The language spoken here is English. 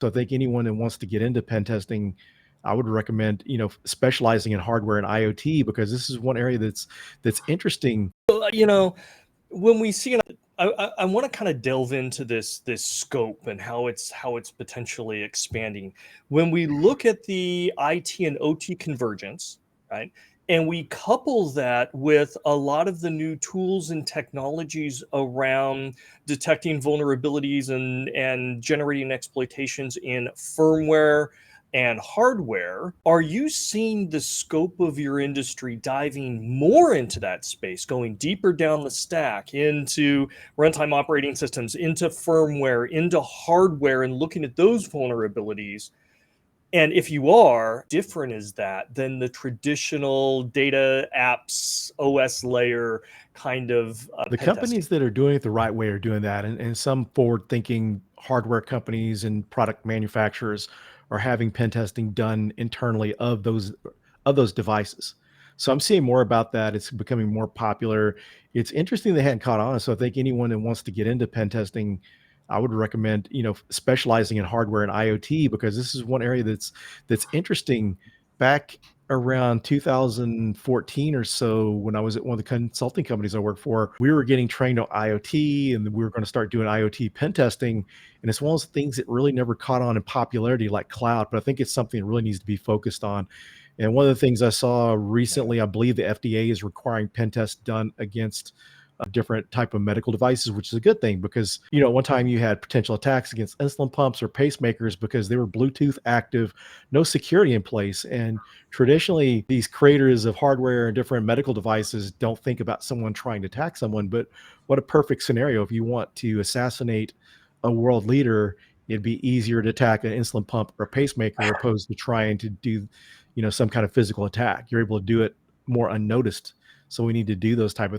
So I think anyone that wants to get into pen testing, I would recommend, specializing in hardware and IoT because this is one area that's interesting. You know, when we see an I want to kind of delve into this scope and how it's potentially expanding. When we look at the IT and OT convergence, right? And we couple that with a lot of the new tools and technologies around detecting vulnerabilities and generating exploitations in firmware and hardware, are you seeing the scope of your industry diving more into that space, going deeper down the stack into runtime operating systems, into firmware, into hardware, and looking at those vulnerabilities? And if you are, different is that than the traditional data apps, OS layer kind of The pen testing? companies that are doing it the right way are doing that, and some forward-thinking hardware companies and product manufacturers are having pen testing done internally of those devices. So I'm seeing more about that. It's becoming more popular. It's interesting they hadn't caught on. So I think anyone that wants to get into pen testing, I would recommend, specializing in hardware and IoT because this is one area that's interesting. Back around 2014 or so, when I was at one of the consulting companies I worked for, we were getting trained on IoT and we were going to start doing IoT pen testing. And it's one of those things that really never caught on in popularity like cloud, but I think it's something that really needs to be focused on. And one of the things I saw recently, I believe the FDA is requiring pen tests done against different type of medical devices, which is a good thing because one time you had potential attacks against insulin pumps or pacemakers because they were Bluetooth active, no security in place. And traditionally, these creators of hardware and different medical devices don't think about someone trying to attack someone. But what a perfect scenario if you want to assassinate a world leader. It'd be easier to attack an insulin pump or a pacemaker opposed to trying to do, some kind of physical attack. You're able to do it more unnoticed. So we need to do those type of things.